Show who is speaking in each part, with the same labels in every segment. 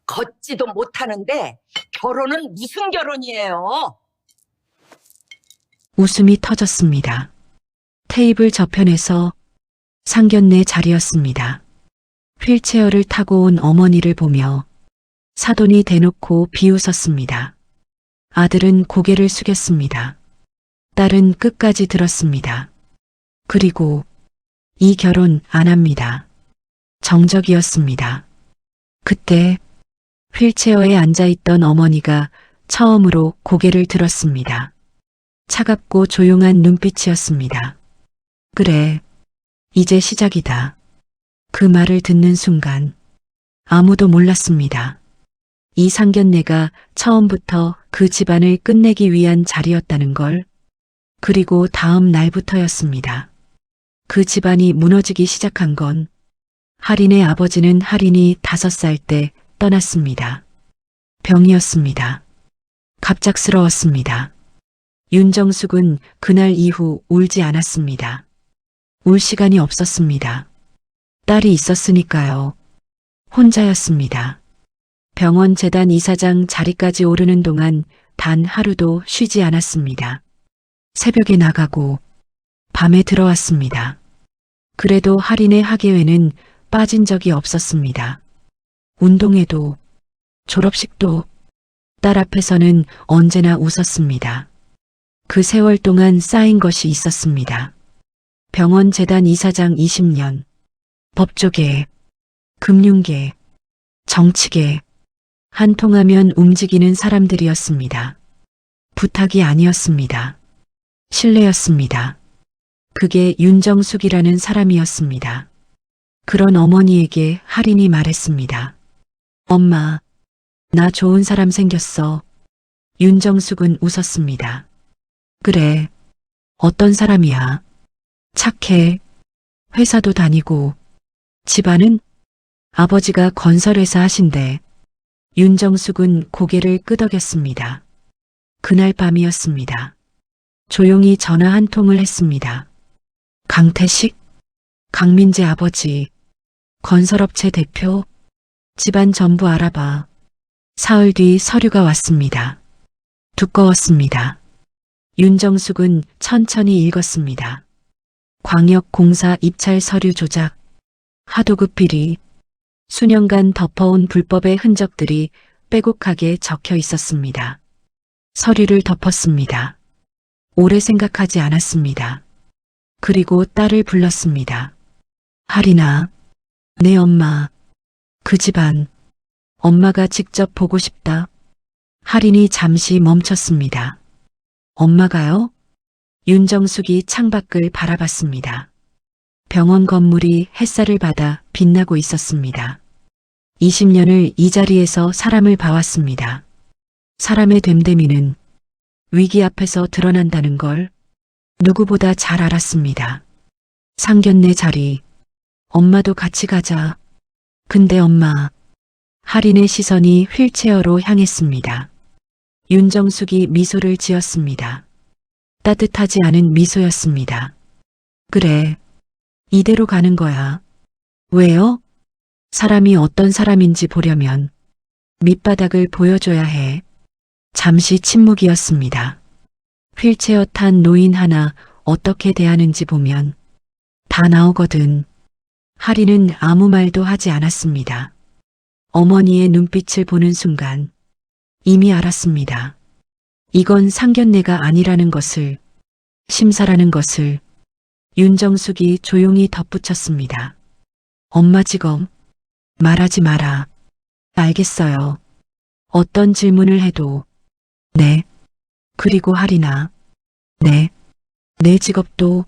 Speaker 1: 걷지도 못하는데 결혼은 무슨 결혼이에요?
Speaker 2: 웃음이 터졌습니다. 테이블 저편에서 상견례 자리였습니다. 휠체어를 타고 온 어머니를 보며 사돈이 대놓고 비웃었습니다. 아들은 고개를 숙였습니다. 딸은 끝까지 들었습니다. 그리고 이 결혼 안 합니다. 정적이었습니다. 그때 휠체어에 앉아있던 어머니가 처음으로 고개를 들었습니다. 차갑고 조용한 눈빛이었습니다. 그래, 이제 시작이다. 그 말을 듣는 순간 아무도 몰랐습니다. 이 상견례가 처음부터 그 집안을 끝내기 위한 자리였다는 걸. 그리고 다음 날부터였습니다. 그 집안이 무너지기 시작한 건 할인의 아버지는 할인이 5살 때 떠났습니다. 병이었습니다. 갑작스러웠습니다. 윤정숙은 그날 이후 울지 않았습니다. 울 시간이 없었습니다. 딸이 있었으니까요. 혼자였습니다. 병원 재단 이사장 자리까지 오르는 동안 단 하루도 쉬지 않았습니다. 새벽에 나가고 밤에 들어왔습니다. 그래도 할인의 학예회는 빠진 적이 없었습니다. 운동회도 졸업식도 딸 앞에서는 언제나 웃었습니다. 그 세월 동안 쌓인 것이 있었습니다. 병원 재단 이사장 20년, 법조계, 금융계, 정치계, 한 통하면 움직이는 사람들이었습니다. 부탁이 아니었습니다. 신뢰였습니다. 그게 윤정숙이라는 사람이었습니다. 그런 어머니에게 할인이 말했습니다. 엄마, 나 좋은 사람 생겼어. 윤정숙은 웃었습니다. 그래, 어떤 사람이야? 착해, 회사도 다니고, 집안은? 아버지가 건설회사 하신대. 윤정숙은 고개를 끄덕였습니다. 그날 밤이었습니다. 조용히 전화 한 통을 했습니다. 강태식? 강민재 아버지, 건설업체 대표, 집안 전부 알아봐. 사흘 뒤 서류가 왔습니다. 두꺼웠습니다. 윤정숙은 천천히 읽었습니다. 광역공사 입찰 서류 조작, 하도급 비리, 수년간 덮어온 불법의 흔적들이 빼곡하게 적혀 있었습니다. 서류를 덮었습니다. 오래 생각하지 않았습니다. 그리고 딸을 불렀습니다. 할인아, 내 엄마, 그 집안, 엄마가 직접 보고 싶다. 할인이 잠시 멈췄습니다. 엄마가요? 윤정숙이 창밖을 바라봤습니다. 병원 건물이 햇살을 받아 빛나고 있었습니다. 20년을 이 자리에서 사람을 봐왔습니다. 사람의 됨됨이는 위기 앞에서 드러난다는 걸 누구보다 잘 알았습니다. 상견례 자리, 엄마도 같이 가자. 근데 엄마, 할인의 시선이 휠체어로 향했습니다. 윤정숙이 미소를 지었습니다. 따뜻하지 않은 미소였습니다. 그래, 이대로 가는 거야. 왜요? 사람이 어떤 사람인지 보려면 밑바닥을 보여줘야 해. 잠시 침묵이었습니다. 휠체어 탄 노인 하나 어떻게 대하는지 보면 다 나오거든. 할인은 아무 말도 하지 않았습니다. 어머니의 눈빛을 보는 순간 이미 알았습니다. 이건 상견례가 아니라는 것을, 심사라는 것을. 윤정숙이 조용히 덧붙였습니다. 엄마 직업, 말하지 마라. 알겠어요. 어떤 질문을 해도, 네. 그리고 할인아, 네. 내 직업도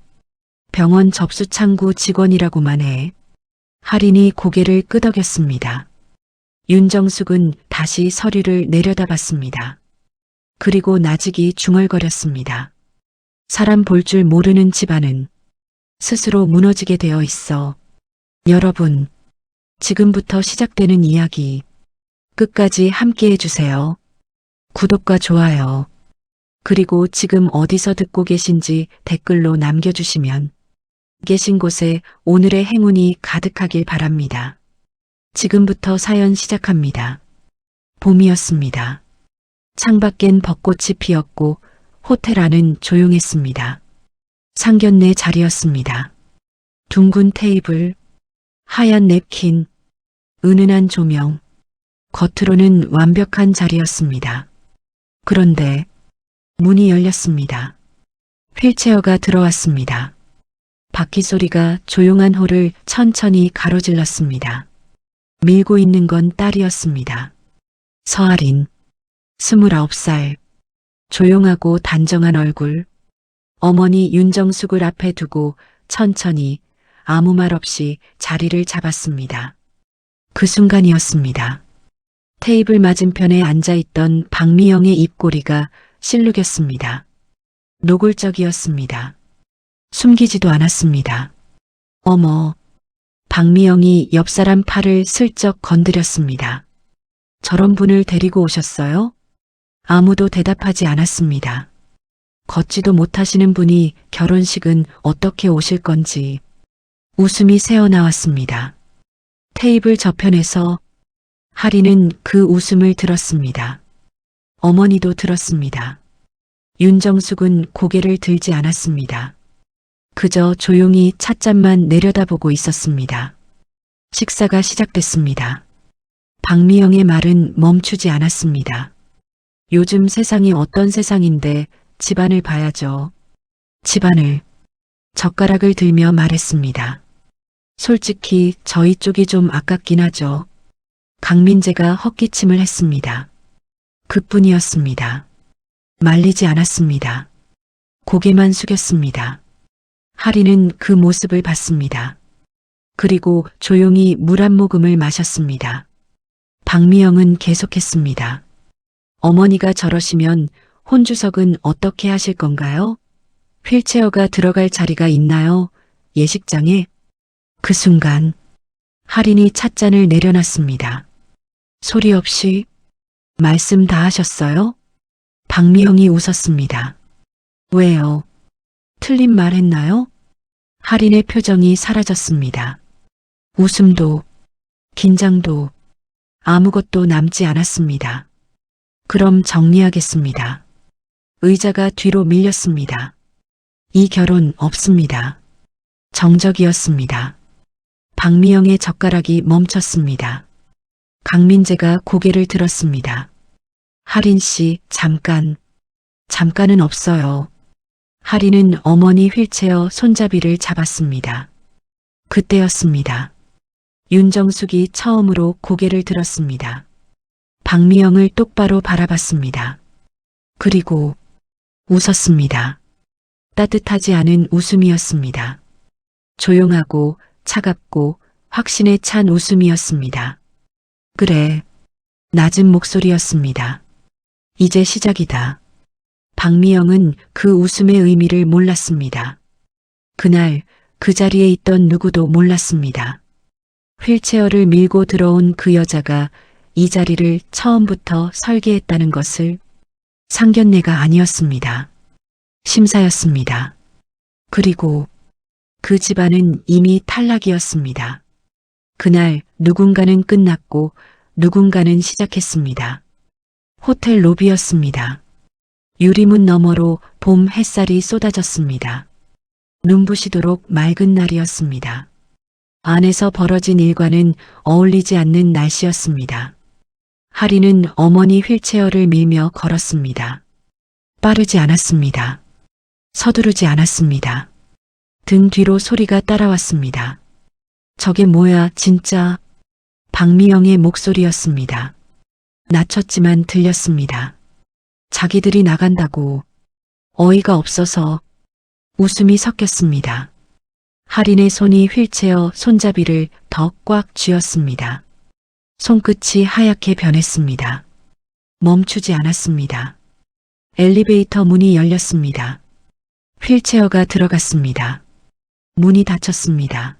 Speaker 2: 병원 접수창구 직원이라고만 해. 할인이 고개를 끄덕였습니다. 윤정숙은 다시 서류를 내려다봤습니다. 그리고 나직이 중얼거렸습니다. 사람 볼 줄 모르는 집안은 스스로 무너지게 되어 있어. 여러분, 지금부터 시작되는 이야기 끝까지 함께 해주세요. 구독과 좋아요, 그리고 지금 어디서 듣고 계신지 댓글로 남겨주시면 계신 곳에 오늘의 행운이 가득하길 바랍니다. 지금부터 사연 시작합니다. 봄이었습니다. 창밖엔 벚꽃이 피었고 호텔 안은 조용했습니다. 상견례 자리였습니다. 둥근 테이블, 하얀 냅킨, 은은한 조명, 겉으로는 완벽한 자리였습니다. 그런데 문이 열렸습니다. 휠체어가 들어왔습니다. 바퀴 소리가 조용한 홀을 천천히 가로질렀습니다. 밀고 있는 건 딸이었습니다. 서아린, 29살, 조용하고 단정한 얼굴, 어머니 윤정숙을 앞에 두고 천천히 아무 말 없이 자리를 잡았습니다. 그 순간이었습니다. 테이블 맞은편에 앉아있던 박미영의 입꼬리가 실룩였습니다. 노골적이었습니다. 숨기지도 않았습니다. 어머, 박미영이 옆 사람 팔을 슬쩍 건드렸습니다. 저런 분을 데리고 오셨어요? 아무도 대답하지 않았습니다. 걷지도 못하시는 분이 결혼식은 어떻게 오실 건지 웃음이 새어나왔습니다. 테이블 저편에서 하리는 그 웃음을 들었습니다. 어머니도 들었습니다. 윤정숙은 고개를 들지 않았습니다. 그저 조용히 찻잔만 내려다보고 있었습니다. 식사가 시작됐습니다. 박미영의 말은 멈추지 않았습니다. 요즘 세상이 어떤 세상인데 집안을 봐야죠. 집안을 젓가락을 들며 말했습니다. 솔직히 저희 쪽이 좀 아깝긴 하죠. 강민재가 헛기침을 했습니다. 그뿐이었습니다. 말리지 않았습니다. 고개만 숙였습니다. 하리는 그 모습을 봤습니다. 그리고 조용히 물 한 모금을 마셨습니다. 박미영은 계속했습니다. 어머니가 저러시면 혼주석은 어떻게 하실 건가요? 휠체어가 들어갈 자리가 있나요? 예식장에? 그 순간 할인이 찻잔을 내려놨습니다. 소리 없이 말씀 다 하셨어요? 박미영이 웃었습니다. 왜요? 틀린 말 했나요? 할인의 표정이 사라졌습니다. 웃음도 긴장도 아무것도 남지 않았습니다. 그럼 정리하겠습니다. 의자가 뒤로 밀렸습니다. 이 결혼 없습니다. 정적이었습니다. 박미영의 젓가락이 멈췄습니다. 강민재가 고개를 들었습니다. 할인 씨, 잠깐은 없어요. 할인은 어머니 휠체어 손잡이를 잡았습니다. 그때였습니다. 윤정숙이 처음으로 고개를 들었습니다. 박미영을 똑바로 바라봤습니다. 그리고 웃었습니다. 따뜻하지 않은 웃음이었습니다. 조용하고 차갑고 확신에 찬 웃음이었습니다. 그래, 낮은 목소리였습니다. 이제 시작이다. 박미영은 그 웃음의 의미를 몰랐습니다. 그날 그 자리에 있던 누구도 몰랐습니다. 휠체어를 밀고 들어온 그 여자가 이 자리를 처음부터 설계했다는 것을. 상견례가 아니었습니다. 심사였습니다. 그리고 그 집안은 이미 탈락이었습니다. 그날 누군가는 끝났고 누군가는 시작했습니다. 호텔 로비였습니다. 유리문 너머로 봄 햇살이 쏟아졌습니다. 눈부시도록 맑은 날이었습니다. 안에서 벌어진 일과는 어울리지 않는 날씨였습니다. 하리는 어머니 휠체어를 밀며 걸었습니다. 빠르지 않았습니다. 서두르지 않았습니다. 등 뒤로 소리가 따라왔습니다. 저게 뭐야, 진짜. 박미영의 목소리였습니다. 낮췄지만 들렸습니다. 자기들이 나간다고. 어이가 없어서. 웃음이 섞였습니다. 할인의 손이 휠체어 손잡이를 더 꽉 쥐었습니다. 손끝이 하얗게 변했습니다. 멈추지 않았습니다. 엘리베이터 문이 열렸습니다. 휠체어가 들어갔습니다. 문이 닫혔습니다.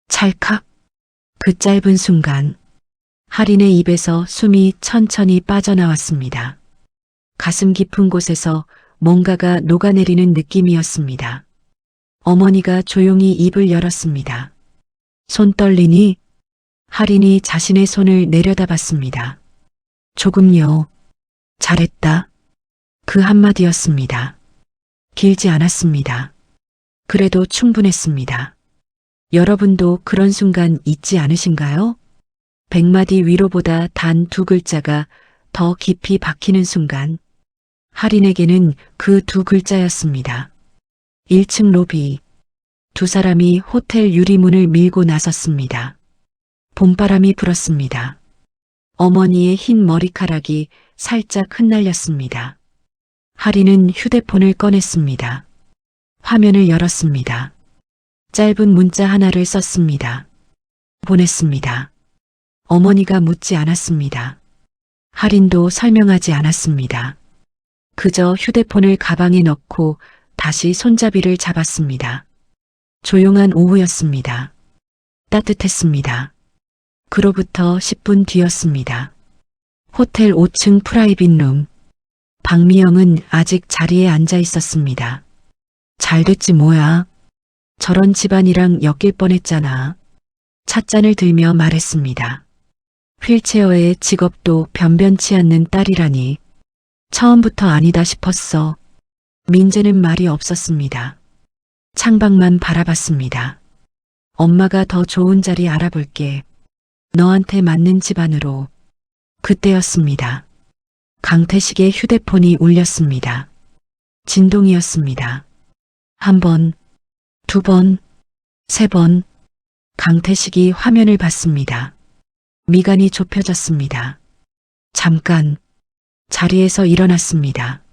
Speaker 2: 찰칵. 그 짧은 순간 할인의 입에서 숨이 천천히 빠져나왔습니다. 가슴 깊은 곳에서 뭔가가 녹아내리는 느낌이었습니다. 어머니가 조용히 입을 열었습니다. 손 떨리니? 할인이 자신의 손을 내려다봤습니다. 조금요. 잘했다. 그 한마디였습니다. 길지 않았습니다. 그래도 충분했습니다. 여러분도 그런 순간 있지 않으신가요? 100마디 위로보다 단 2글자가 더 깊이 박히는 순간, 할인에게는 그 2글자였습니다. 1층 로비. 두 사람이 호텔 유리문을 밀고 나섰습니다. 봄바람이 불었습니다. 어머니의 흰 머리카락이 살짝 흩날렸습니다. 할인은 휴대폰을 꺼냈습니다. 화면을 열었습니다. 짧은 문자 하나를 썼습니다. 보냈습니다. 어머니가 묻지 않았습니다. 할인도 설명하지 않았습니다. 그저 휴대폰을 가방에 넣고 다시 손잡이를 잡았습니다. 조용한 오후였습니다. 따뜻했습니다. 그로부터 10분 뒤였습니다. 호텔 5층 프라이빗 룸. 박미영은 아직 자리에 앉아 있었습니다. 잘됐지 뭐야. 저런 집안이랑 엮일 뻔했잖아. 찻잔을 들며 말했습니다. 휠체어에 직업도 변변치 않는 딸이라니. 처음부터 아니다 싶었어. 민재는 말이 없었습니다. 창밖만 바라봤습니다. 엄마가 더 좋은 자리 알아볼게. 너한테 맞는 집안으로. 그때였습니다. 강태식의 휴대폰이 울렸습니다. 진동이었습니다. 1번, 2번, 3번. 강태식이 화면을 봤습니다. 미간이 좁혀졌습니다. 잠깐 자리에서 일어났습니다.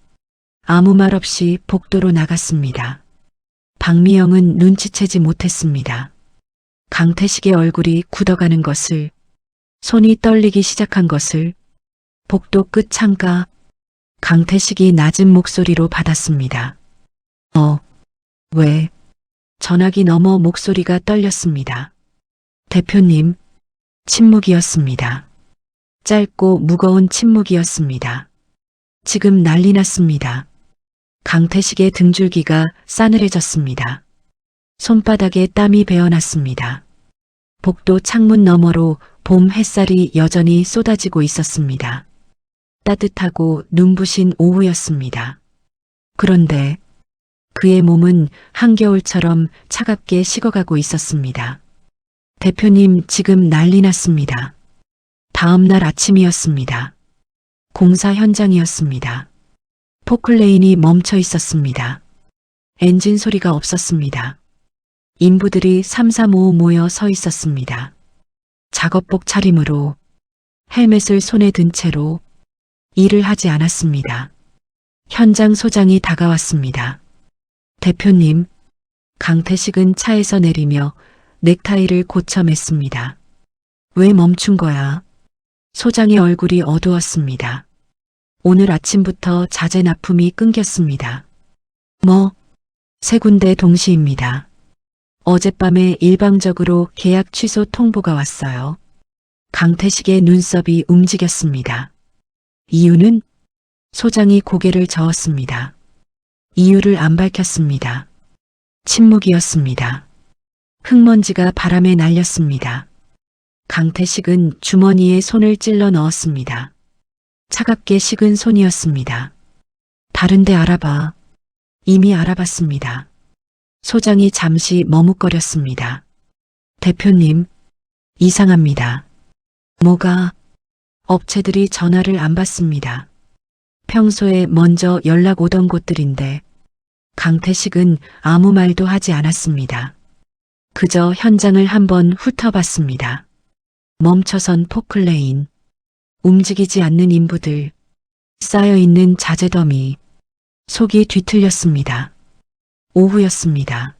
Speaker 2: 아무 말 없이 복도로 나갔습니다. 박미영은 눈치채지 못했습니다. 강태식의 얼굴이 굳어가는 것을, 손이 떨리기 시작한 것을. 복도 끝 창가. 강태식이 낮은 목소리로 받았습니다. 왜? 전화기 너머 목소리가 떨렸습니다. 대표님. 침묵이었습니다. 짧고 무거운 침묵이었습니다. 지금 난리 났습니다. 강태식의 등줄기가 싸늘해졌습니다. 손바닥에 땀이 배어났습니다. 복도 창문 너머로 봄 햇살이 여전히 쏟아지고 있었습니다. 따뜻하고 눈부신 오후였습니다. 그런데 그의 몸은 한겨울처럼 차갑게 식어가고 있었습니다. 대표님, 지금 난리 났습니다. 다음 날 아침이었습니다. 공사 현장이었습니다. 포클레인이 멈춰 있었습니다. 엔진 소리가 없었습니다. 인부들이 3-4-5 모여 서 있었습니다. 작업복 차림으로, 헬멧을 손에 든 채로. 일을 하지 않았습니다. 현장 소장이 다가왔습니다. 대표님. 강태식은 차에서 내리며 넥타이를 고쳐 맸습니다. 왜 멈춘 거야? 소장의 얼굴이 어두웠습니다. 오늘 아침부터 자재 납품이 끊겼습니다. 3군데 동시입니다. 어젯밤에 일방적으로 계약 취소 통보가 왔어요. 강태식의 눈썹이 움직였습니다. 이유는? 소장이 고개를 저었습니다. 이유를 안 밝혔습니다. 침묵이었습니다. 흙먼지가 바람에 날렸습니다. 강태식은 주머니에 손을 찔러 넣었습니다. 차갑게 식은 손이었습니다. 다른 데 알아봐. 이미 알아봤습니다. 소장이 잠시 머뭇거렸습니다. 대표님, 이상합니다. 뭐가? 업체들이 전화를 안 받습니다. 평소에 먼저 연락 오던 곳들인데. 강태식은 아무 말도 하지 않았습니다. 그저 현장을 한번 훑어봤습니다. 멈춰선 포클레인, 움직이지 않는 인부들, 쌓여있는 자재 더미. 속이 뒤틀렸습니다. 오후였습니다.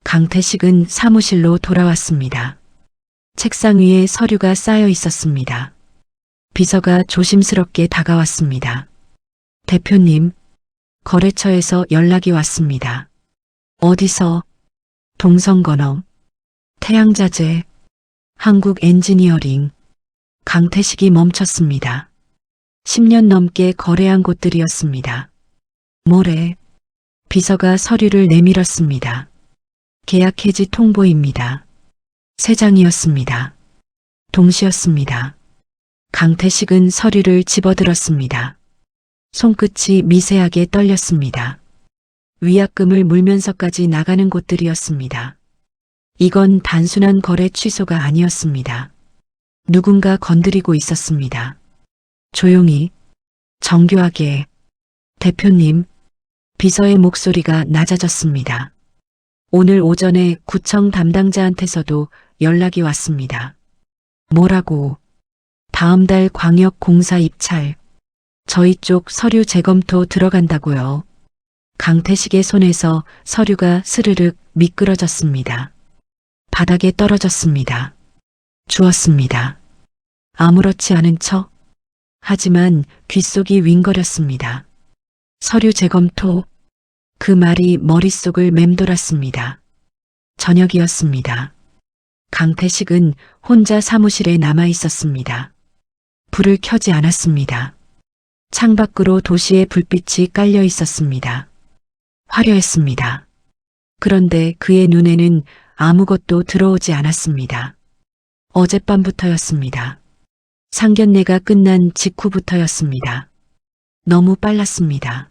Speaker 2: 강태식은 사무실로 돌아왔습니다. 책상 위에 서류가 쌓여 있었습니다. 비서가 조심스럽게 다가왔습니다. 대표님, 거래처에서 연락이 왔습니다. 어디서? 동성건업, 태양자재, 한국엔지니어링. 강태식이 멈췄습니다. 10년 넘게 거래한 곳들이었습니다. 뭐래? 비서가 서류를 내밀었습니다. 계약 해지 통보입니다. 3장이었습니다. 동시였습니다. 강태식은 서류를 집어들었습니다. 손끝이 미세하게 떨렸습니다. 위약금을 물면서까지 나가는 곳들이었습니다. 이건 단순한 거래 취소가 아니었습니다. 누군가 건드리고 있었습니다. 조용히, 정교하게, 대표님, 비서의 목소리가 낮아졌습니다. 오늘 오전에 구청 담당자한테서도 연락이 왔습니다. 뭐라고? 다음 달 광역공사 입찰, 저희 쪽 서류 재검토 들어간다고요. 강태식의 손에서 서류가 스르륵 미끄러졌습니다. 바닥에 떨어졌습니다. 주웠습니다. 아무렇지 않은 척. 하지만 귓속이 윙거렸습니다. 서류 재검토. 그 말이 머릿속을 맴돌았습니다. 저녁이었습니다. 강태식은 혼자 사무실에 남아 있었습니다. 불을 켜지 않았습니다. 창밖으로 도시의 불빛이 깔려 있었습니다. 화려했습니다. 그런데 그의 눈에는 아무것도 들어오지 않았습니다. 어젯밤부터였습니다. 상견례가 끝난 직후부터였습니다. 너무 빨랐습니다.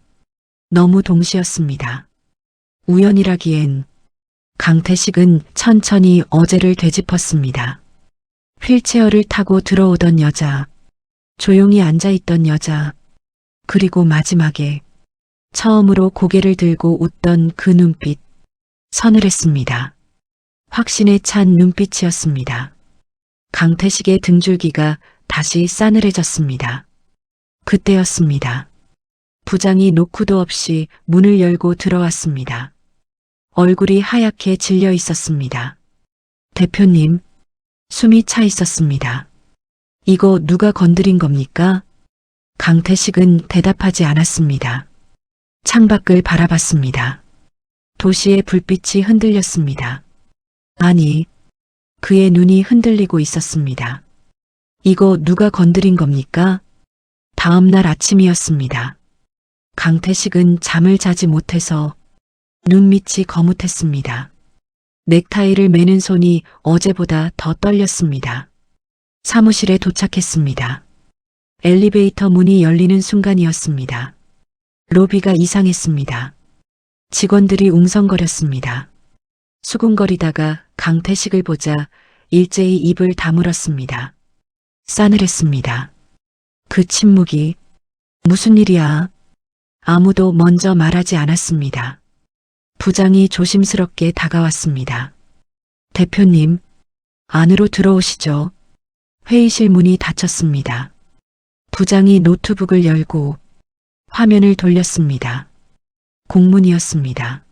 Speaker 2: 너무 동시였습니다. 우연이라기엔. 강태식은 천천히 어제를 되짚었습니다. 휠체어를 타고 들어오던 여자, 조용히 앉아있던 여자, 그리고 마지막에 처음으로 고개를 들고 웃던 그 눈빛, 서늘했습니다. 확신에 찬 눈빛이었습니다. 강태식의 등줄기가 다시 싸늘해졌습니다. 그때였습니다. 부장이 노크도 없이 문을 열고 들어왔습니다. 얼굴이 하얗게 질려 있었습니다. 대표님, 숨이 차 있었습니다. 이거 누가 건드린 겁니까? 강태식은 대답하지 않았습니다. 창밖을 바라봤습니다. 도시의 불빛이 흔들렸습니다. 아니, 그의 눈이 흔들리고 있었습니다. 이거 누가 건드린 겁니까? 다음 날 아침이었습니다. 강태식은 잠을 자지 못해서 눈밑이 거뭇했습니다. 넥타이를 매는 손이 어제보다 더 떨렸습니다. 사무실에 도착했습니다. 엘리베이터 문이 열리는 순간이었습니다. 로비가 이상했습니다. 직원들이 웅성거렸습니다. 수군거리다가 강태식을 보자 일제히 입을 다물었습니다. 싸늘했습니다. 그 침묵이 무슨 일이야? 아무도 먼저 말하지 않았습니다. 부장이 조심스럽게 다가왔습니다. 대표님, 안으로 들어오시죠. 회의실 문이 닫혔습니다. 부장이 노트북을 열고 화면을 돌렸습니다. 공문이었습니다.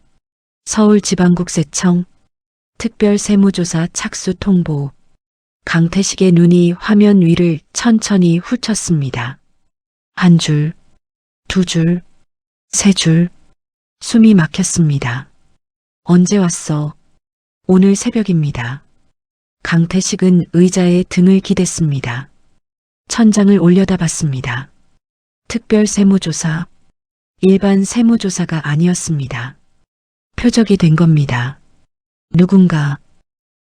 Speaker 2: 서울지방국세청 특별세무조사 착수 통보. 강태식의 눈이 화면 위를 천천히 훑었습니다. 한 줄, 두 줄, 세 줄. 숨이 막혔습니다. 언제 왔어? 오늘 새벽입니다. 강태식은 의자에 등을 기댔습니다. 천장을 올려다봤습니다. 특별세무조사, 일반 세무조사가 아니었습니다. 표적이 된 겁니다. 누군가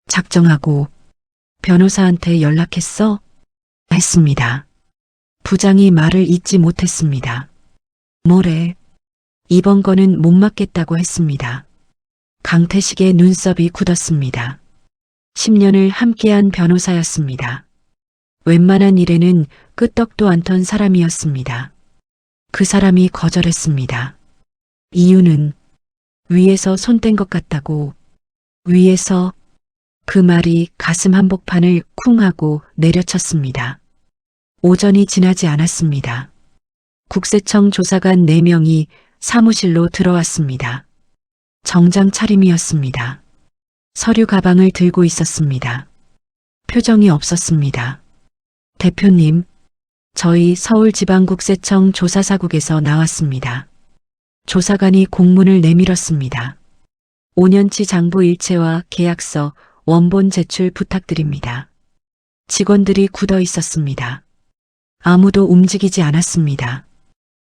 Speaker 2: 작정하고 변호사한테 연락했어? 했습니다. 부장이 말을 잇지 못했습니다. 뭐래? 이번 건은 못 맡겠다고 했습니다. 강태식의 눈썹이 굳었습니다. 10년을 함께한 변호사였습니다. 웬만한 일에는 끄떡도 않던 사람이었습니다. 그 사람이 거절했습니다. 이유는 위에서 손 뗀 것 같다고. 위에서. 그 말이 가슴 한복판을 쿵 하고 내려쳤습니다. 오전이 지나지 않았습니다. 국세청 조사관 4명이 사무실로 들어왔습니다. 정장 차림이었습니다. 서류 가방을 들고 있었습니다. 표정이 없었습니다. 대표님, 저희 서울지방국세청 조사사국에서 나왔습니다. 조사관이 공문을 내밀었습니다. 5년치 장부 일체와 계약서, 원본 제출 부탁드립니다. 직원들이 굳어 있었습니다. 아무도 움직이지 않았습니다.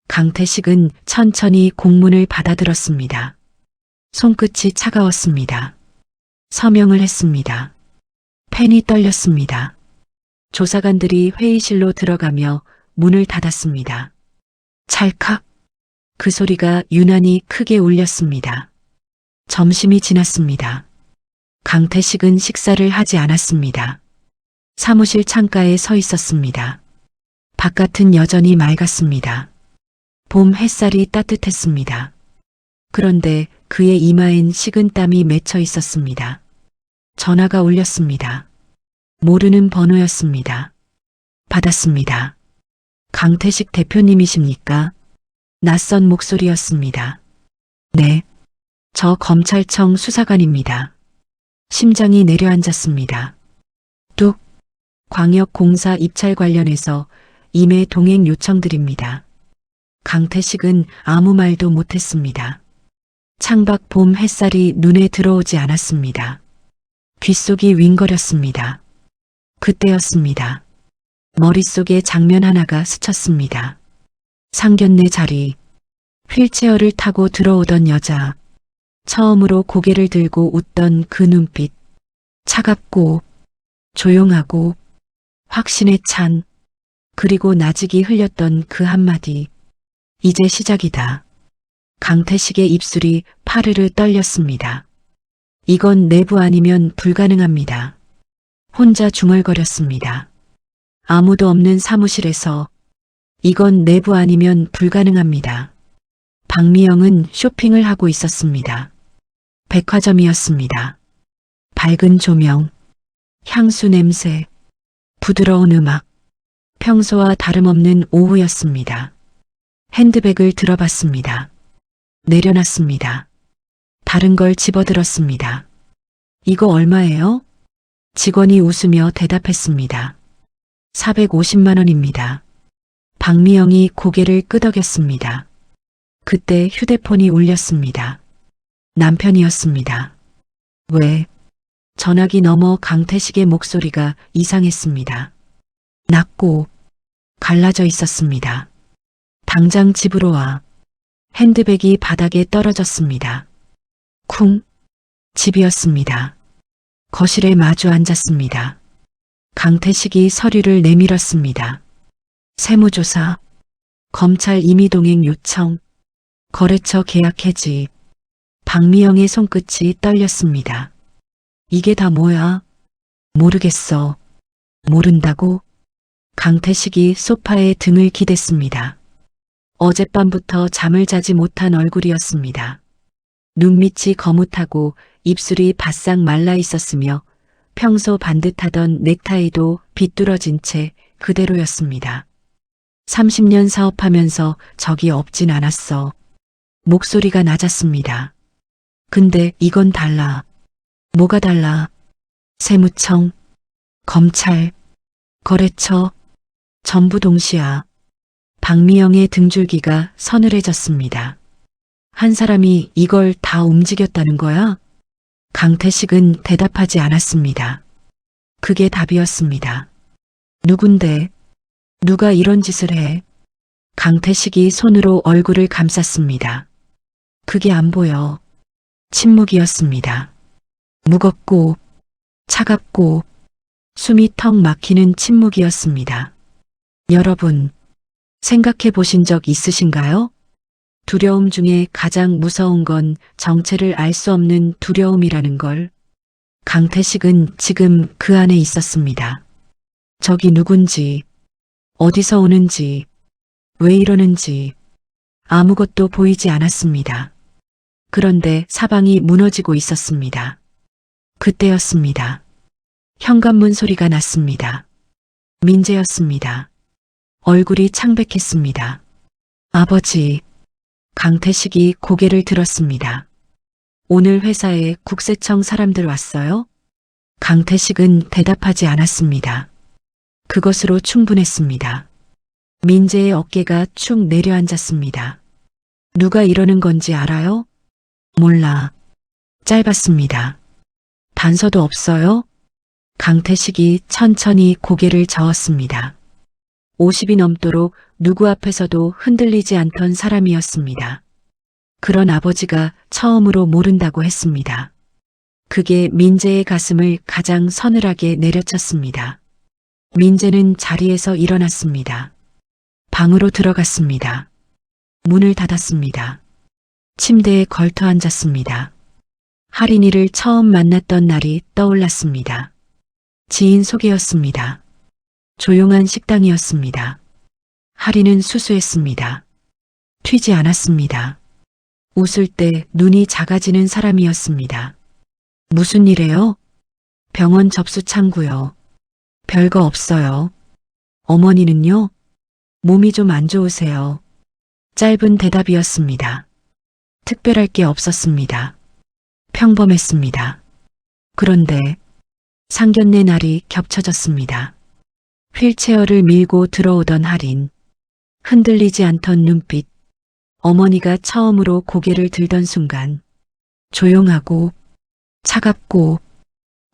Speaker 2: 강태식은 천천히 공문을 받아들었습니다. 손끝이 차가웠습니다. 서명을 했습니다. 펜이 떨렸습니다. 조사관들이 회의실로 들어가며 문을 닫았습니다. 찰칵. 그 소리가 유난히 크게 울렸습니다. 점심이 지났습니다. 강태식은 식사를 하지 않았습니다. 사무실 창가에 서 있었습니다. 바깥은 여전히 맑았습니다. 봄 햇살이 따뜻했습니다. 그런데 그의 이마엔 식은땀이 맺혀 있었습니다. 전화가 울렸습니다. 모르는 번호였습니다. 받았습니다. 강태식 대표님이십니까? 낯선 목소리였습니다. 네. 저 검찰청 수사관입니다. 심장이 내려앉았습니다. 뚝. 광역공사 입찰 관련해서 임해 동행 요청드립니다. 강태식은 아무 말도 못했습니다. 창밖 봄 햇살이 눈에 들어오지 않았습니다. 귓속이 윙거렸습니다. 그때였습니다. 머릿속에 장면 하나가 스쳤습니다. 상견례 자리, 휠체어를 타고 들어오던 여자, 처음으로 고개를 들고 웃던 그 눈빛, 차갑고 조용하고 확신에 찬, 그리고 나직이 흘렸던 그 한마디, 이제 시작이다. 강태식의 입술이 파르르 떨렸습니다. 이건 내부 아니면 불가능합니다. 혼자 중얼거렸습니다. 아무도 없는 사무실에서 이건 내부 아니면 불가능합니다. 박미영은 쇼핑을 하고 있었습니다. 백화점이었습니다. 밝은 조명, 향수 냄새, 부드러운 음악, 평소와 다름없는 오후였습니다. 핸드백을 들어봤습니다. 내려놨습니다. 다른 걸 집어들었습니다. 이거 얼마예요? 직원이 웃으며 대답했습니다. 450만 원입니다. 박미영이 고개를 끄덕였습니다. 그때 휴대폰이 울렸습니다. 남편이었습니다. 왜? 전화기 너머 강태식의 목소리가 이상했습니다. 낮고 갈라져 있었습니다. 당장 집으로 와. 핸드백이 바닥에 떨어졌습니다. 쿵. 집이었습니다. 거실에 마주 앉았습니다. 강태식이 서류를 내밀었습니다. 세무조사, 검찰 임의동행 요청, 거래처 계약 해지. 박미영의 손끝이 떨렸습니다. 이게 다 뭐야? 모르겠어. 모른다고? 강태식이 소파에 등을 기댔습니다. 어젯밤부터 잠을 자지 못한 얼굴이었습니다. 눈밑이 거뭇하고 입술이 바싹 말라 있었으며 평소 반듯하던 넥타이도 비뚤어진 채 그대로였습니다. 30년 사업하면서 적이 없진 않았어. 목소리가 낮았습니다. 근데 이건 달라. 뭐가 달라? 세무청, 검찰, 거래처, 전부 동시야. 박미영의 등줄기가 서늘해졌습니다. 한 사람이 이걸 다 움직였다는 거야? 강태식은 대답하지 않았습니다. 그게 답이었습니다. 누군데? 누가 이런 짓을 해? 강태식이 손으로 얼굴을 감쌌습니다. 그게 안 보여. 침묵이었습니다. 무겁고 차갑고 숨이 턱 막히는 침묵이었습니다. 여러분, 생각해 보신 적 있으신가요? 두려움 중에 가장 무서운 건 정체를 알 수 없는 두려움이라는 걸. 강태식은 지금 그 안에 있었습니다. 적이 누군지, 어디서 오는지, 왜 이러는지 아무것도 보이지 않았습니다. 그런데 사방이 무너지고 있었습니다. 그때였습니다. 현관문 소리가 났습니다. 민재였습니다. 얼굴이 창백했습니다. 아버지. 강태식이 고개를 들었습니다. 오늘 회사에 국세청 사람들 왔어요? 강태식은 대답하지 않았습니다. 그것으로 충분했습니다. 민재의 어깨가 축 내려앉았습니다. 누가 이러는 건지 알아요? 몰라. 짧았습니다. 단서도 없어요? 강태식이 천천히 고개를 저었습니다. 50이 넘도록 누구 앞에서도 흔들리지 않던 사람이었습니다. 그런 아버지가 처음으로 모른다고 했습니다. 그게 민재의 가슴을 가장 서늘하게 내려쳤습니다. 민재는 자리에서 일어났습니다. 방으로 들어갔습니다. 문을 닫았습니다. 침대에 걸터 앉았습니다. 할인이를 처음 만났던 날이 떠올랐습니다. 지인 소개였습니다. 조용한 식당이었습니다. 할인은 수수했습니다. 튀지 않았습니다. 웃을 때 눈이 작아지는 사람이었습니다. 무슨 일이에요? 병원 접수 창구요. 별거 없어요. 어머니는요? 몸이 좀 안 좋으세요. 짧은 대답이었습니다. 특별할 게 없었습니다. 평범했습니다. 그런데 상견례 날이 겹쳐졌습니다. 휠체어를 밀고 들어오던 할인. 흔들리지 않던 눈빛. 어머니가 처음으로 고개를 들던 순간 조용하고 차갑고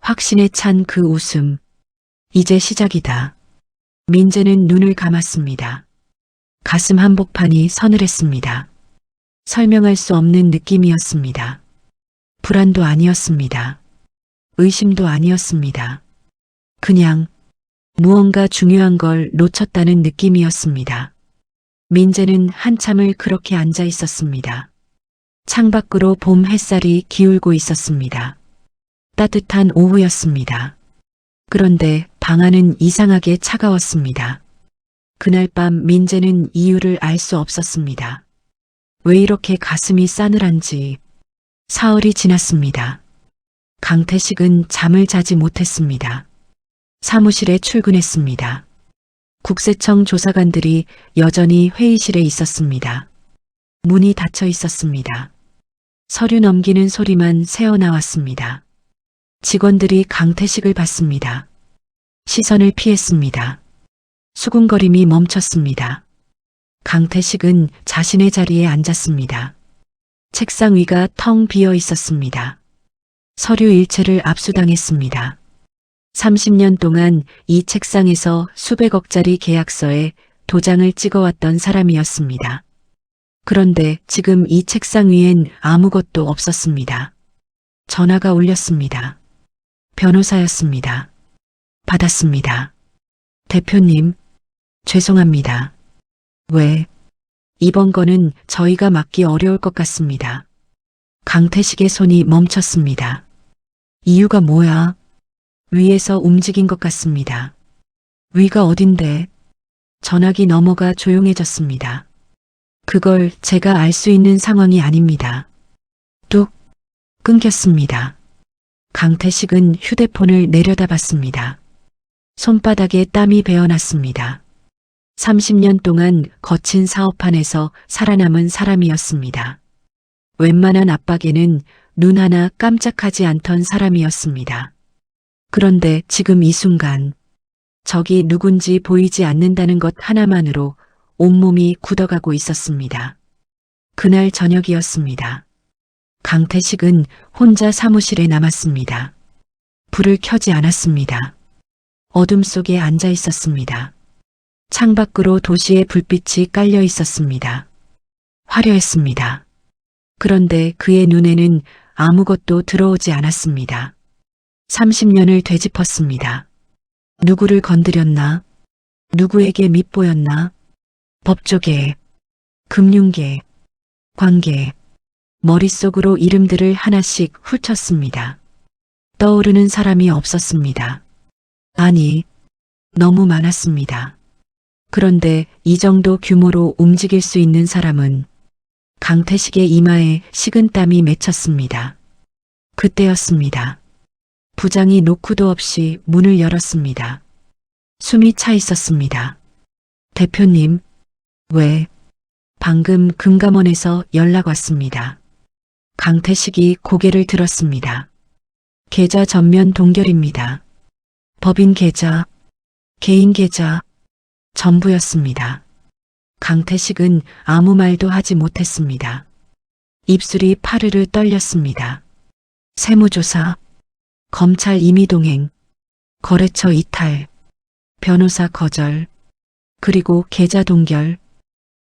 Speaker 2: 확신에 찬 그 웃음. 이제 시작이다. 민재는 눈을 감았습니다. 가슴 한복판이 서늘했습니다. 설명할 수 없는 느낌이었습니다. 불안도 아니었습니다. 의심도 아니었습니다. 그냥 무언가 중요한 걸 놓쳤다는 느낌이었습니다. 민재는 한참을 그렇게 앉아 있었습니다. 창밖으로 봄 햇살이 기울고 있었습니다. 따뜻한 오후였습니다. 그런데 방 안은 이상하게 차가웠습니다. 그날 밤 민재는 이유를 알 수 없었습니다. 왜 이렇게 가슴이 싸늘한지. 사흘이 지났습니다. 강태식은 잠을 자지 못했습니다. 사무실에 출근했습니다. 국세청 조사관들이 여전히 회의실에 있었습니다. 문이 닫혀 있었습니다. 서류 넘기는 소리만 새어나왔습니다. 직원들이 강태식을 봤습니다. 시선을 피했습니다. 수군거림이 멈췄습니다. 강태식은 자신의 자리에 앉았습니다. 책상 위가 텅 비어 있었습니다. 서류 일체를 압수당했습니다. 30년 동안 이 책상에서 수백억짜리 계약서에 도장을 찍어왔던 사람이었습니다. 그런데 지금 이 책상 위엔 아무것도 없었습니다. 전화가 울렸습니다. 변호사였습니다. 받았습니다. 대표님, 죄송합니다. 왜? 이번 건은 저희가 막기 어려울 것 같습니다. 강태식의 손이 멈췄습니다. 이유가 뭐야? 위에서 움직인 것 같습니다. 위가 어딘데? 전화기 너머가 조용해졌습니다. 그걸 제가 알 수 있는 상황이 아닙니다. 뚝 끊겼습니다. 강태식은 휴대폰을 내려다봤습니다. 손바닥에 땀이 배어났습니다. 30년 동안 거친 사업판에서 살아남은 사람이었습니다. 웬만한 압박에는 눈 하나 깜짝하지 않던 사람이었습니다. 그런데 지금 이 순간 적이 누군지 보이지 않는다는 것 하나만으로 온몸이 굳어가고 있었습니다. 그날 저녁이었습니다. 강태식은 혼자 사무실에 남았습니다. 불을 켜지 않았습니다. 어둠 속에 앉아 있었습니다. 창밖으로 도시의 불빛이 깔려 있었습니다. 화려했습니다. 그런데 그의 눈에는 아무것도 들어오지 않았습니다. 30년을 되짚었습니다. 누구를 건드렸나? 누구에게 밉보였나? 법조계, 금융계, 관계, 머릿속으로 이름들을 하나씩 훑었습니다. 떠오르는 사람이 없었습니다. 아니, 너무 많았습니다. 그런데 이 정도 규모로 움직일 수 있는 사람은 강태식의 이마에 식은땀이 맺혔습니다. 그때였습니다. 부장이 노크도 없이 문을 열었습니다. 숨이 차 있었습니다. 대표님, 왜? 방금 금감원에서 연락 왔습니다. 강태식이 고개를 들었습니다. 계좌 전면 동결입니다. 법인 계좌, 개인 계좌, 전부였습니다. 강태식은 아무 말도 하지 못했습니다. 입술이 파르르 떨렸습니다. 세무조사, 검찰 임의동행, 거래처 이탈, 변호사 거절, 그리고 계좌 동결,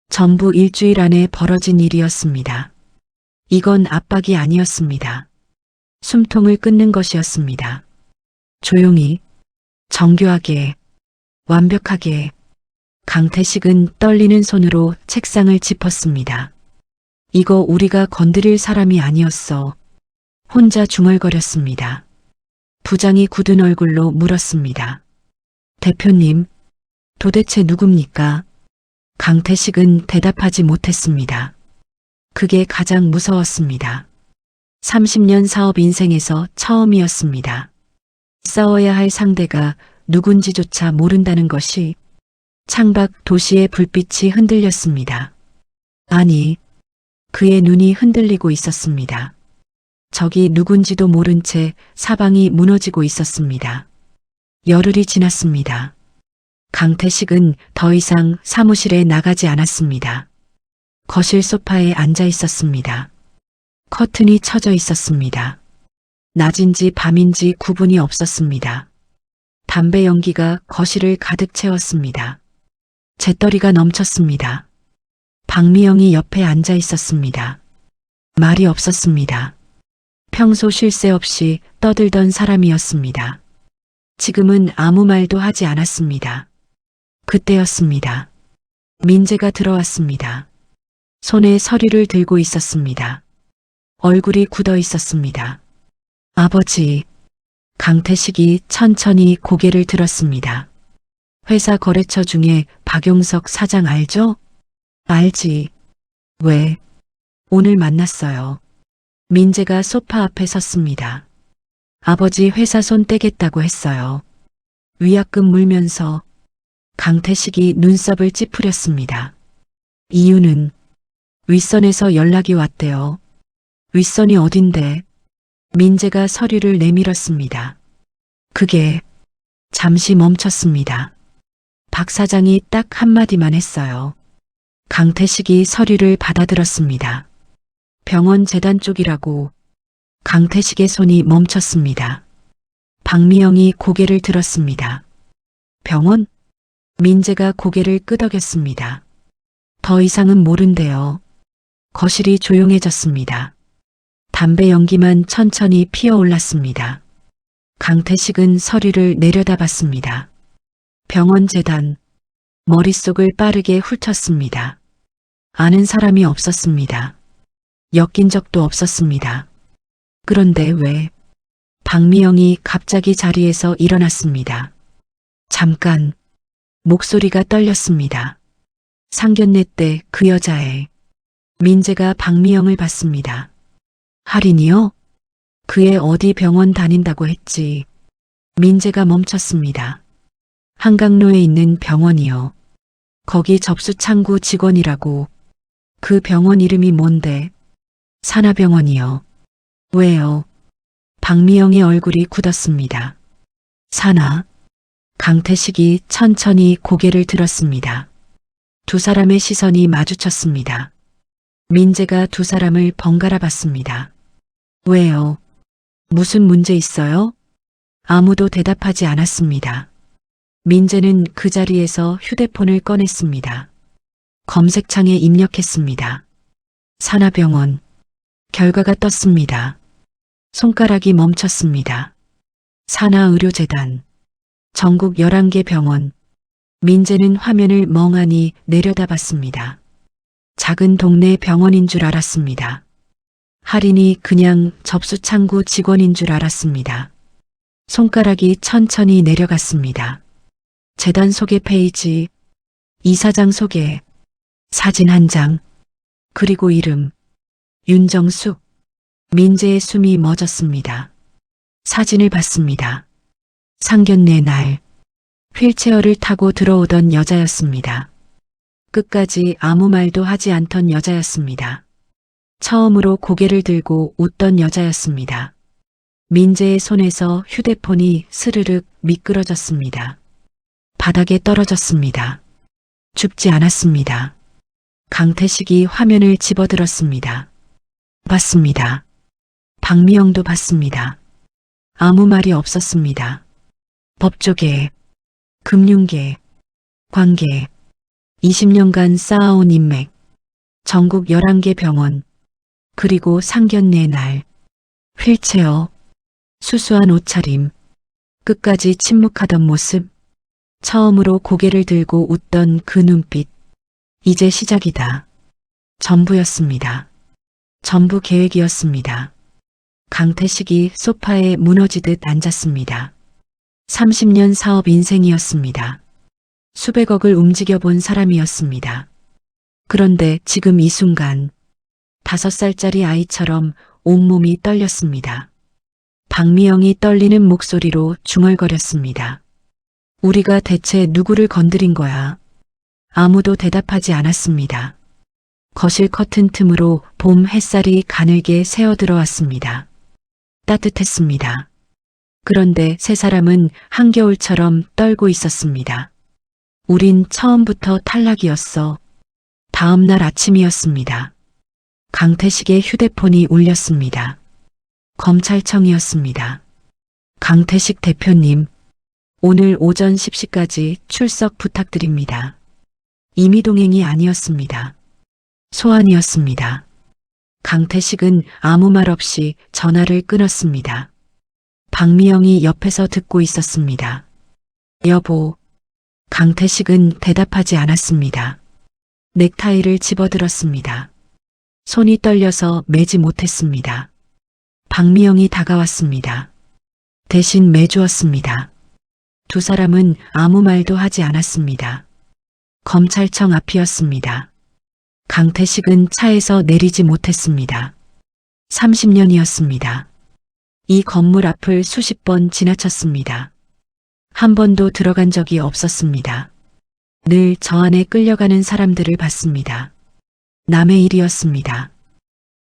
Speaker 2: 전부 일주일 안에 벌어진 일이었습니다. 이건 압박이 아니었습니다. 숨통을 끊는 것이었습니다. 조용히, 정교하게, 완벽하게. 강태식은 떨리는 손으로 책상을 짚었습니다. 이거 우리가 건드릴 사람이 아니었어. 혼자 중얼거렸습니다. 부장이 굳은 얼굴로 물었습니다. 대표님, 도대체 누굽니까? 강태식은 대답하지 못했습니다. 그게 가장 무서웠습니다. 30년 사업 인생에서 처음이었습니다. 싸워야 할 상대가 누군지조차 모른다는 것이. 창밖 도시의 불빛이 흔들렸습니다. 아니, 그의 눈이 흔들리고 있었습니다. 적이 누군지도 모른 채 사방이 무너지고 있었습니다. 열흘이 지났습니다. 강태식은 더 이상 사무실에 나가지 않았습니다. 거실 소파에 앉아 있었습니다. 커튼이 쳐져 있었습니다. 낮인지 밤인지 구분이 없었습니다. 담배 연기가 거실을 가득 채웠습니다. 재떨이가 넘쳤습니다. 박미영이 옆에 앉아 있었습니다. 말이 없었습니다. 평소 쉴 새 없이 떠들던 사람이었습니다. 지금은 아무 말도 하지 않았습니다. 그때였습니다. 민재가 들어왔습니다. 손에 서류를 들고 있었습니다. 얼굴이 굳어 있었습니다. 아버지, 강태식이 천천히 고개를 들었습니다. 회사 거래처 중에 박용석 사장 알죠? 알지. 왜? 오늘 만났어요. 민재가 소파 앞에 섰습니다. 아버지 회사 손 떼겠다고 했어요. 위약금 물면서. 강태식이 눈썹을 찌푸렸습니다. 이유는 윗선에서 연락이 왔대요. 윗선이 어딘데? 민재가 서류를 내밀었습니다. 그게 잠시 멈췄습니다. 박 사장이 딱 한마디만 했어요. 강태식이 서류를 받아들었습니다. 병원 재단 쪽이라고. 강태식의 손이 멈췄습니다. 박미영이 고개를 들었습니다. 병원? 민재가 고개를 끄덕였습니다. 더 이상은 모른대요. 거실이 조용해졌습니다. 담배 연기만 천천히 피어올랐습니다. 강태식은 서류를 내려다봤습니다. 병원 재단. 머릿속을 빠르게 훑었습니다. 아는 사람이 없었습니다. 엮인 적도 없었습니다. 그런데 왜? 박미영이 갑자기 자리에서 일어났습니다. 잠깐. 목소리가 떨렸습니다. 상견례 때 그 여자애. 민재가 박미영을 봤습니다. 할인이요? 그애 어디 병원 다닌다고 했지. 민재가 멈췄습니다. 한강로에 있는 병원이요. 거기 접수창구 직원이라고. 그 병원 이름이 뭔데? 산하병원이요. 왜요? 박미영의 얼굴이 굳었습니다. 산하. 강태식이 천천히 고개를 들었습니다. 두 사람의 시선이 마주쳤습니다. 민재가 두 사람을 번갈아 봤습니다. 왜요? 무슨 문제 있어요? 아무도 대답하지 않았습니다. 민재는 그 자리에서 휴대폰을 꺼냈습니다. 검색창에 입력했습니다. 산하병원. 결과가 떴습니다. 손가락이 멈췄습니다. 산하의료재단. 전국 11개 병원. 민재는 화면을 멍하니 내려다봤습니다. 작은 동네 병원인 줄 알았습니다. 할인이 그냥 접수창구 직원인 줄 알았습니다. 손가락이 천천히 내려갔습니다. 재단 소개 페이지, 이사장 소개, 사진 한 장, 그리고 이름, 윤정숙. 민재의 숨이 멎었습니다. 사진을 봤습니다. 상견례 날, 휠체어를 타고 들어오던 여자였습니다. 끝까지 아무 말도 하지 않던 여자였습니다. 처음으로 고개를 들고 웃던 여자였습니다. 민재의 손에서 휴대폰이 스르륵 미끄러졌습니다. 바닥에 떨어졌습니다. 줍지 않았습니다. 강태식이 화면을 집어들었습니다. 봤습니다. 박미영도 봤습니다. 아무 말이 없었습니다. 법조계, 금융계, 관계, 20년간 쌓아온 인맥, 전국 11개 병원, 그리고 상견례 날, 휠체어, 수수한 옷차림, 끝까지 침묵하던 모습, 처음으로 고개를 들고 웃던 그 눈빛. 이제 시작이다. 전부였습니다. 전부 계획이었습니다. 강태식이 소파에 무너지듯 앉았습니다. 30년 사업 인생이었습니다. 수백억을 움직여본 사람이었습니다. 그런데 지금 이 순간 5살짜리 아이처럼 온몸이 떨렸습니다. 박미영이 떨리는 목소리로 중얼거렸습니다. 우리가 대체 누구를 건드린 거야? 아무도 대답하지 않았습니다. 거실 커튼 틈으로 봄 햇살이 가늘게 새어들어왔습니다. 따뜻했습니다. 그런데 세 사람은 한겨울처럼 떨고 있었습니다. 우린 처음부터 탈락이었어. 다음 날 아침이었습니다. 강태식의 휴대폰이 울렸습니다. 검찰청이었습니다. 강태식 대표님, 오늘 오전 10시까지 출석 부탁드립니다. 임의동행이 아니었습니다. 소환이었습니다. 강태식은 아무 말 없이 전화를 끊었습니다. 박미영이 옆에서 듣고 있었습니다. 여보. 강태식은 대답하지 않았습니다. 넥타이를 집어들었습니다. 손이 떨려서 매지 못했습니다. 박미영이 다가왔습니다. 대신 매주었습니다. 두 사람은 아무 말도 하지 않았습니다. 검찰청 앞이었습니다. 강태식은 차에서 내리지 못했습니다. 30년이었습니다. 이 건물 앞을 수십 번 지나쳤습니다. 한 번도 들어간 적이 없었습니다. 늘 저 안에 끌려가는 사람들을 봤습니다. 남의 일이었습니다.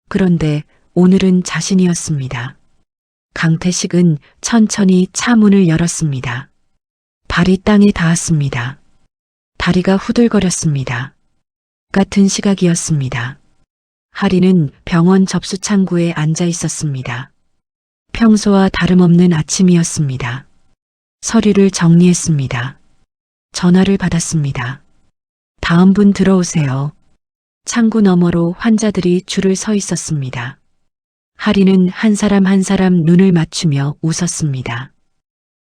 Speaker 2: 그런데 오늘은 자신이었습니다. 강태식은 천천히 차 문을 열었습니다. 발이 땅에 닿았습니다. 다리가 후들거렸습니다. 같은 시각이었습니다. 하리는 병원 접수 창구에 앉아 있었습니다. 평소와 다름없는 아침이었습니다. 서류를 정리했습니다. 전화를 받았습니다. 다음 분 들어오세요. 창구 너머로 환자들이 줄을 서 있었습니다. 하리는 한 사람 한 사람 눈을 맞추며 웃었습니다.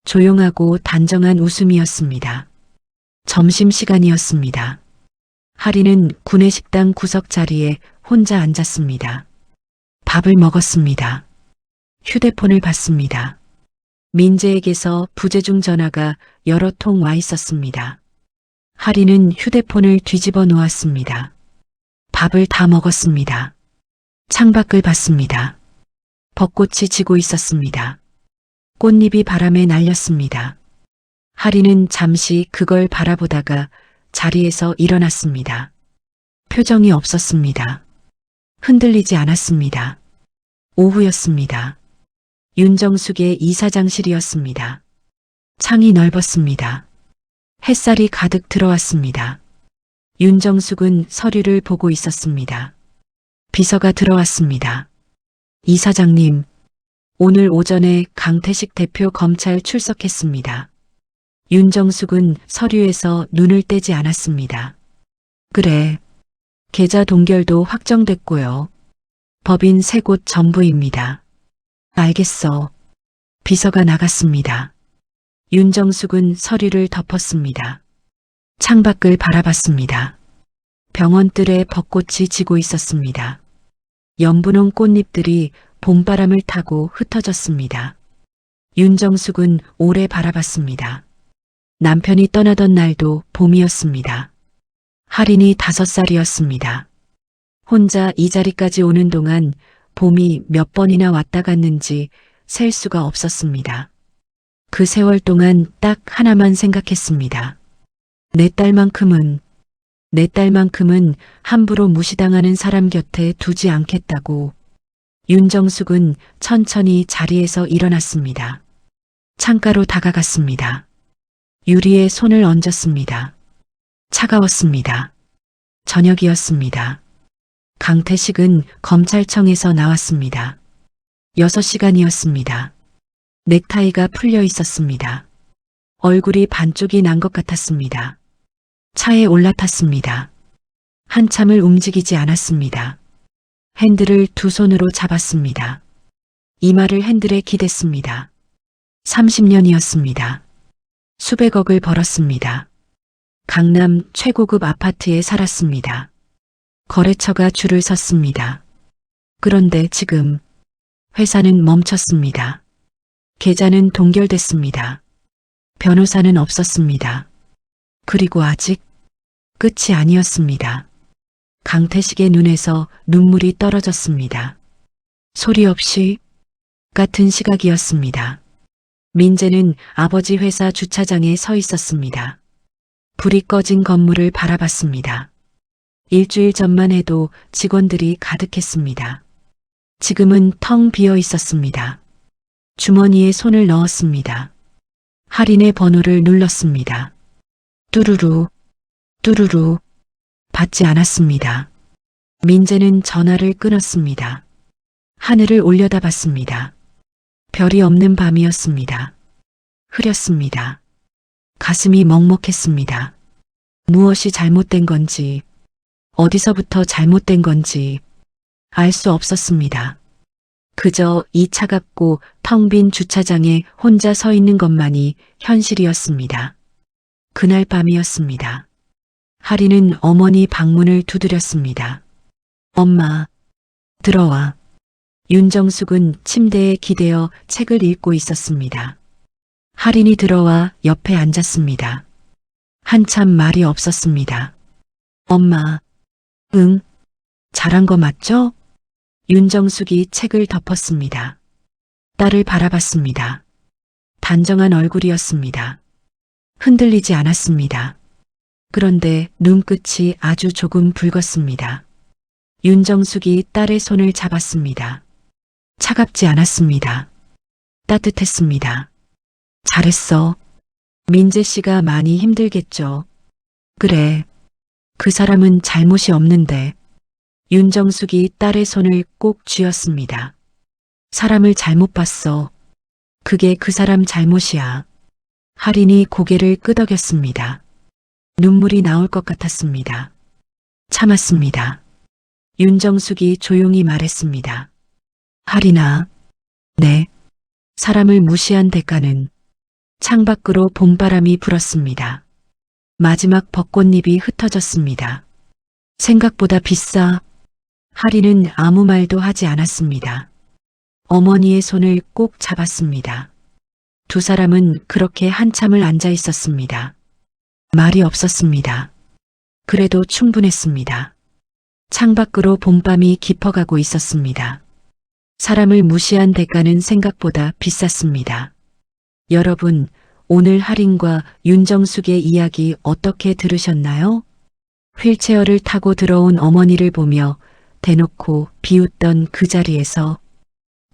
Speaker 2: 조용하고 단정한 웃음이었습니다. 점심시간이었습니다. 하리는 구내식당 구석 자리에 혼자 앉았습니다. 밥을 먹었습니다. 휴대폰을 봤습니다. 민재에게서 부재중 전화가 여러 통 와 있었습니다. 하리는 휴대폰을 뒤집어 놓았습니다. 밥을 다 먹었습니다. 창밖을 봤습니다. 벚꽃이 지고 있었습니다. 꽃잎이 바람에 날렸습니다. 하리는 잠시 그걸 바라보다가 자리에서 일어났습니다. 표정이 없었습니다. 흔들리지 않았습니다. 오후였습니다. 윤정숙의 이사장실이었습니다. 창이 넓었습니다. 햇살이 가득 들어왔습니다. 윤정숙은 서류를 보고 있었습니다. 비서가 들어왔습니다. 이사장님, 오늘 오전에 강태식 대표 검찰 출석했습니다. 윤정숙은 서류에서 눈을 떼지 않았습니다. 그래. 계좌 동결도 확정됐고요. 법인 3곳 전부입니다. 알겠어. 비서가 나갔습니다. 윤정숙은 서류를 덮었습니다. 창밖을 바라봤습니다. 병원 뜰에 벚꽃이 지고 있었습니다. 연분홍 꽃잎들이 봄바람을 타고 흩어졌습니다. 윤정숙은 오래 바라봤습니다. 남편이 떠나던 날도 봄이었습니다. 할인이 5살이었습니다. 혼자 이 자리까지 오는 동안 봄이 몇 번이나 왔다 갔는지 셀 수가 없었습니다. 그 세월 동안 딱 하나만 생각했습니다. 내 딸만큼은 함부로 무시당하는 사람 곁에 두지 않겠다고. 윤정숙은 천천히 자리에서 일어났습니다. 창가로 다가갔습니다. 유리에 손을 얹었습니다. 차가웠습니다. 저녁이었습니다. 강태식은 검찰청에서 나왔습니다. 6시간이었습니다. 넥타이가 풀려 있었습니다. 얼굴이 반쪽이 난 것 같았습니다. 차에 올라탔습니다. 한참을 움직이지 않았습니다. 핸들을 두 손으로 잡았습니다. 이마를 핸들에 기댔습니다. 30년이었습니다. 수백억을 벌었습니다. 강남 최고급 아파트에 살았습니다. 거래처가 줄을 섰습니다. 그런데 지금 회사는 멈췄습니다. 계좌는 동결됐습니다. 변호사는 없었습니다. 그리고 아직 끝이 아니었습니다. 강태식의 눈에서 눈물이 떨어졌습니다. 소리 없이 같은 시각이었습니다. 민재는 아버지 회사 주차장에 서 있었습니다. 불이 꺼진 건물을 바라봤습니다. 일주일 전만 해도 직원들이 가득했습니다. 지금은 텅 비어 있었습니다. 주머니에 손을 넣었습니다. 할인의 번호를 눌렀습니다. 뚜루루, 뚜루루, 받지 않았습니다. 민재는 전화를 끊었습니다. 하늘을 올려다봤습니다. 별이 없는 밤이었습니다. 흐렸습니다. 가슴이 먹먹했습니다. 무엇이 잘못된 건지, 어디서부터 잘못된 건지 알 수 없었습니다. 그저 이 차갑고 텅 빈 주차장에 혼자 서 있는 것만이 현실이었습니다. 그날 밤이었습니다. 하리는 어머니 방문을 두드렸습니다. 엄마, 들어와. 윤정숙은 침대에 기대어 책을 읽고 있었습니다. 할인이 들어와 옆에 앉았습니다. 한참 말이 없었습니다. 엄마, 응, 잘한 거 맞죠? 윤정숙이 책을 덮었습니다. 딸을 바라봤습니다. 단정한 얼굴이었습니다. 흔들리지 않았습니다. 그런데 눈끝이 아주 조금 붉었습니다. 윤정숙이 딸의 손을 잡았습니다. 차갑지 않았습니다. 따뜻했습니다. 잘했어. 민재 씨가 많이 힘들겠죠. 그래. 그 사람은 잘못이 없는데. 윤정숙이 딸의 손을 꼭 쥐었습니다. 사람을 잘못 봤어. 그게 그 사람 잘못이야. 할인이 고개를 끄덕였습니다. 눈물이 나올 것 같았습니다. 참았습니다. 윤정숙이 조용히 말했습니다. 할인아, 네. 사람을 무시한 대가는. 창밖으로 봄바람이 불었습니다. 마지막 벚꽃잎이 흩어졌습니다. 생각보다 비싸. 할인은 아무 말도 하지 않았습니다. 어머니의 손을 꼭 잡았습니다. 두 사람은 그렇게 한참을 앉아 있었습니다. 말이 없었습니다. 그래도 충분했습니다. 창밖으로 봄밤이 깊어가고 있었습니다. 사람을 무시한 대가는 생각보다 비쌌습니다. 여러분, 오늘 할인과 윤정숙의 이야기 어떻게 들으셨나요? 휠체어를 타고 들어온 어머니를 보며 대놓고 비웃던 그 자리에서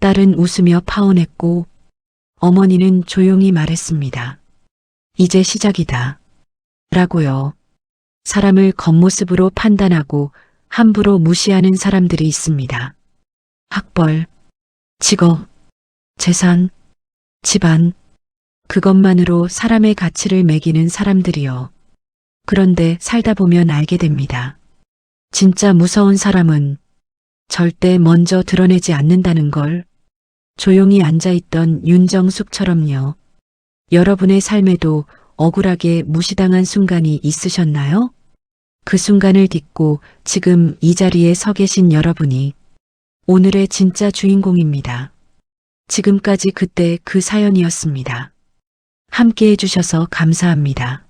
Speaker 2: 딸은 웃으며 파혼했고 어머니는 조용히 말했습니다. 이제 시작이다. 라고요. 사람을 겉모습으로 판단하고 함부로 무시하는 사람들이 있습니다. 학벌, 직업, 재산, 집안, 그것만으로 사람의 가치를 매기는 사람들이요. 그런데 살다 보면 알게 됩니다. 진짜 무서운 사람은 절대 먼저 드러내지 않는다는 걸. 조용히 앉아있던 윤정숙처럼요. 여러분의 삶에도 억울하게 무시당한 순간이 있으셨나요? 그 순간을 딛고 지금 이 자리에 서 계신 여러분이 오늘의 진짜 주인공입니다. 지금까지 그때 그 사연이었습니다. 함께 해주셔서 감사합니다.